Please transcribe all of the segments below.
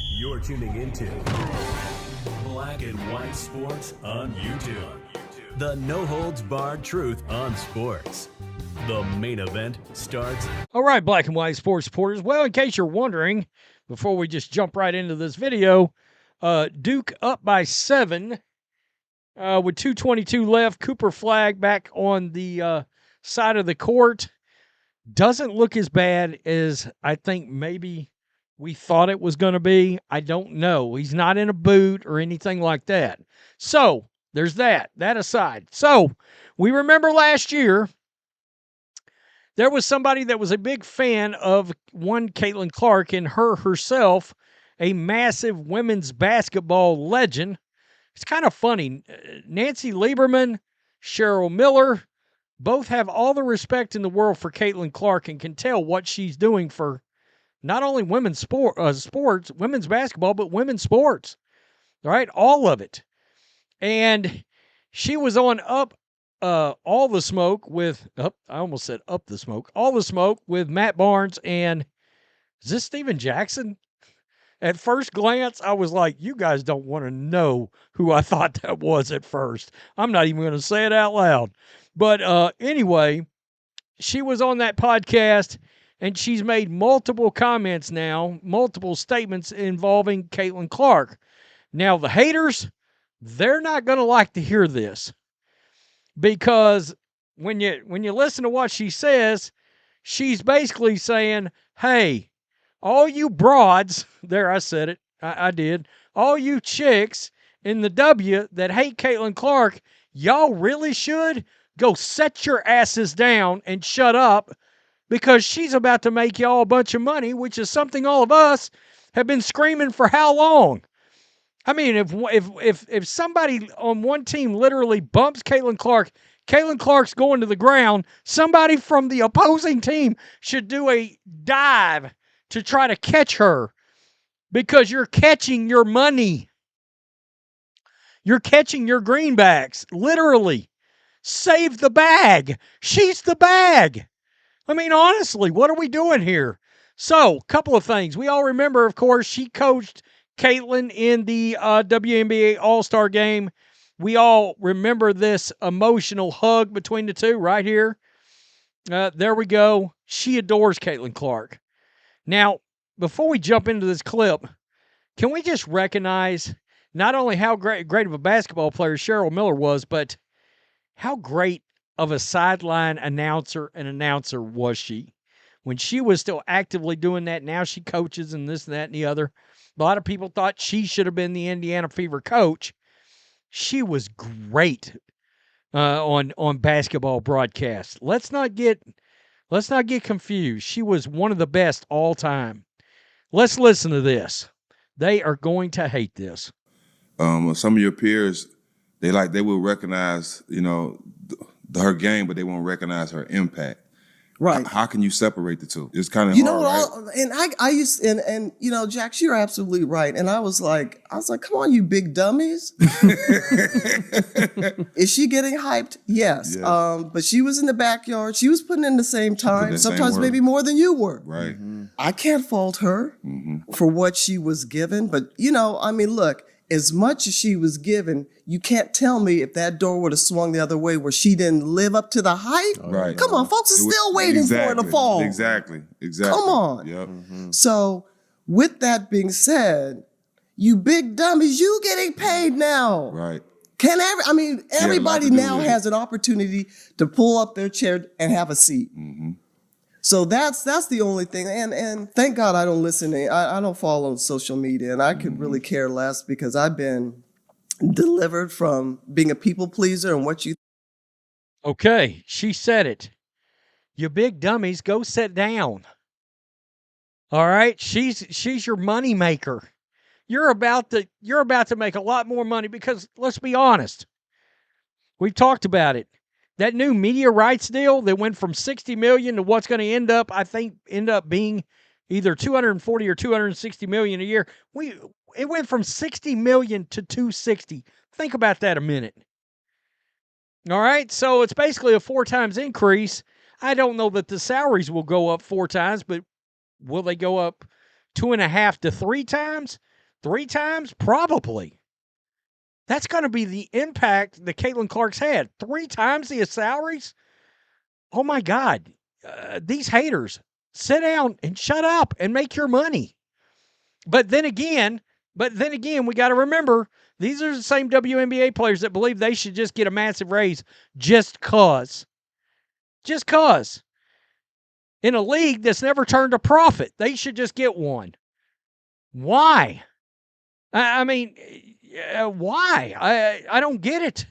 You're tuning into Black and White Sports on YouTube. The no-holds-barred truth on sports. The main event starts. All right, Black and White Sports supporters. Well, in case you're wondering, before we just jump right into this video, Duke up by 7 with 2:22 left. Cooper Flag back on the side of the court. Doesn't look as bad as I think maybe we thought it was going to be. I don't know. He's not in a boot or anything like that. So there's that. That aside. So we remember last year, there was somebody that was a big fan of one Caitlin Clark and her herself, a massive women's basketball legend. It's kind of funny. Nancy Lieberman, Cheryl Miller, both have all the respect in the world for Caitlin Clark and can tell what she's doing for not only women's sports, women's basketball, but women's sports. All right, all of it. And she was on All the Smoke with, I almost said Up the Smoke, All the Smoke with Matt Barnes and, is this Steven Jackson? At first glance, I was like, you guys don't want to know who I thought that was at first. I'm not even going to say it out loud. But anyway, she was on that podcast, and she's made multiple comments now, multiple statements involving Caitlin Clark. Now, the haters, they're not going to like to hear this. Because when you listen to what she says, she's basically saying, hey, all you broads, there I said it, I did, all you chicks in the W that hate Caitlin Clark, y'all really should go set your asses down and shut up because she's about to make y'all a bunch of money, which is something all of us have been screaming for how long? I mean, if somebody on one team literally bumps Caitlin Clark's going to the ground, somebody from the opposing team should do a dive to try to catch her because you're catching your money. You're catching your greenbacks, literally. Save the bag. She's the bag. I mean, honestly, what are we doing here? So, a couple of things. We all remember, of course, she coached Caitlin in the WNBA All-Star game. We all remember this emotional hug between the two right here. There we go. She adores Caitlin Clark. Now, before we jump into this clip, can we just recognize not only how great of a basketball player Cheryl Miller was, but how great of a sideline announcer was she? When she was still actively doing that, now she coaches and this, and that, and the other. A lot of people thought she should have been the Indiana Fever coach. She was great on basketball broadcasts. Let's not get confused. She was one of the best all time. Let's listen to this. They are going to hate this. Some of your peers, they will recognize, her game, but they won't recognize her impact. Right. How can you separate the two? It's kind of hard, right? And I used and Jax, you're absolutely right. And I was like, come on, you big dummies. Is she getting hyped? Yes. But she was in the backyard. She was putting in the same time, sometimes maybe more than you were. Right. Mm-hmm. I can't fault her for what she was given. But look, as much as she was given, you can't tell me if that door would have swung the other way where she didn't live up to the hype. Right. Come on, folks are still waiting for it to fall. Exactly. Come on. Yep. Mm-hmm. So with that being said, you big dummies, you getting paid now. Right. Everybody now has an opportunity to pull up their chair and have a seat. Mm-hmm. So that's the only thing. And thank God I don't listen to I don't follow social media, and I could really care less because I've been delivered from being a people pleaser and what you. Okay, she said it. You big dummies, go sit down. All right, she's your money maker. You're about to make a lot more money because let's be honest. We've talked about it. That new media rights deal that went from $60 million to what's going to end up being either $240 or $260 million a year. It went from $60 million to $260. Think about that a minute. All right, so it's basically a 4 times increase. I don't know that the salaries will go up 4 times, but will they go up 2.5 to 3 times? 3 times? Probably. That's going to be the impact that Caitlin Clark's had. 3 times the salaries? Oh, my God. These haters, sit down and shut up and make your money. But then again, we got to remember, these are the same WNBA players that believe they should just get a massive raise just cause. Just cause. In a league that's never turned a profit, they should just get one. Why? I mean, why? I don't get it.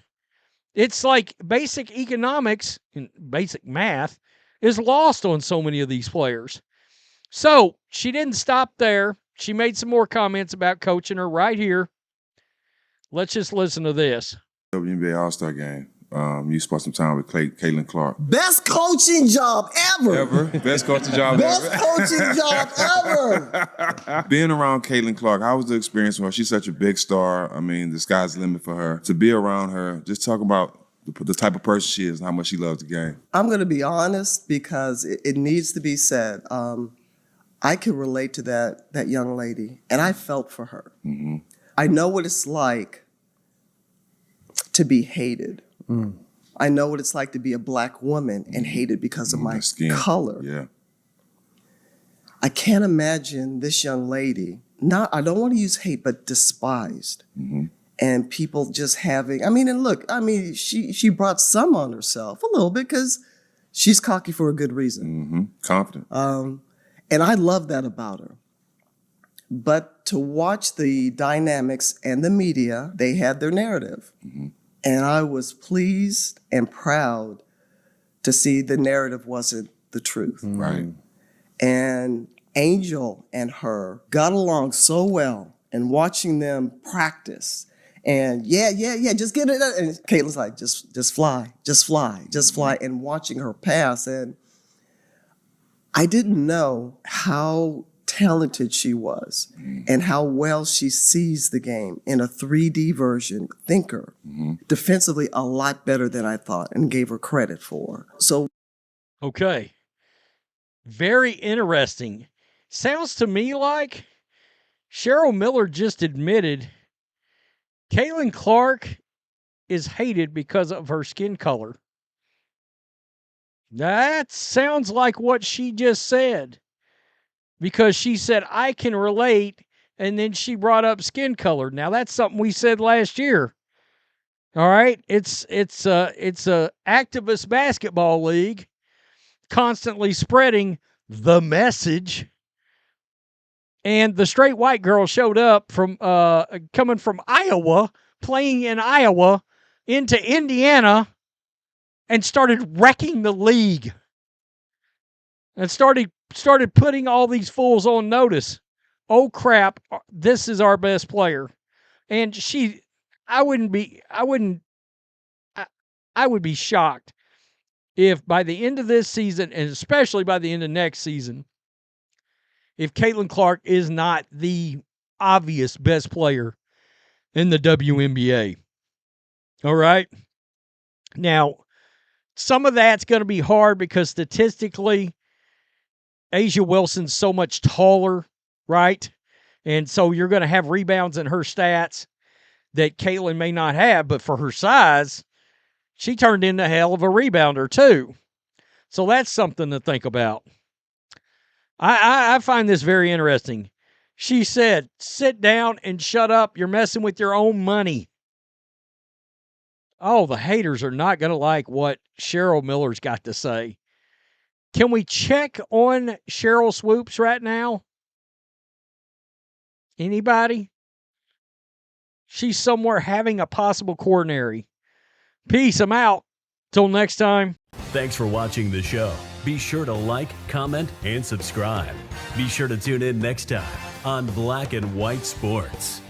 It's like basic economics and basic math is lost on so many of these players. So she didn't stop there. She made some more comments about coaching her right here. Let's just listen to this. WNBA All-Star game. You spent some time with Caitlin Clark. Best coaching job ever. Best coaching job Best ever. coaching job ever. Being around Caitlin Clark, how was the experience for her? She's such a big star. I mean, the sky's the limit for her. To be around her, just talk about the type of person she is and how much she loves the game. I'm going to be honest because it needs to be said. I can relate to that young lady, and I felt for her. Mm-hmm. I know what it's like to be hated. Mm. I know what it's like to be a black woman and hated because of my skin. color. Yeah. I can't imagine this young lady, I don't want to use hate, but despised. Mm-hmm. And people just having, she brought some on herself a little bit because she's cocky for a good reason. Mm-hmm. Confident. And I love that about her. But to watch the dynamics and the media, they had their narrative. Mm-hmm. And I was pleased and proud to see the narrative wasn't the truth. Mm-hmm. Right. And Angel and her got along so well, and watching them practice. And yeah, just get it. And Caitlin's like, just fly. And watching her pass. And I didn't know how talented she was and how well she sees the game in a 3D version, thinker, defensively a lot better than I thought and gave her credit for. So, okay. Very interesting. Sounds to me like Cheryl Miller just admitted Caitlin Clark is hated because of her skin color. That sounds like what she just said. Because she said, I can relate, and then she brought up skin color. Now, that's something we said last year. All right? It's a activist basketball league constantly spreading the message. And the straight white girl showed up from coming from Iowa, playing in Iowa, into Indiana, and started wrecking the league. And started putting all these fools on notice. Oh crap, this is our best player. And I would be shocked if by the end of this season, and especially by the end of next season, if Caitlin Clark is not the obvious best player in the WNBA. All right? Now, some of that's going to be hard because statistically, A'ja Wilson's so much taller, right? And so you're going to have rebounds in her stats that Caitlin may not have, but for her size, she turned into hell of a rebounder too. So that's something to think about. I find this very interesting. She said, sit down and shut up. You're messing with your own money. Oh, the haters are not going to like what Cheryl Miller's got to say. Can we check on Cheryl Swoops right now? Anybody? She's somewhere having a possible coronary. Peace. I'm out. Till next time. Thanks for watching the show. Be sure to like, comment, and subscribe. Be sure to tune in next time on Black and White Sports.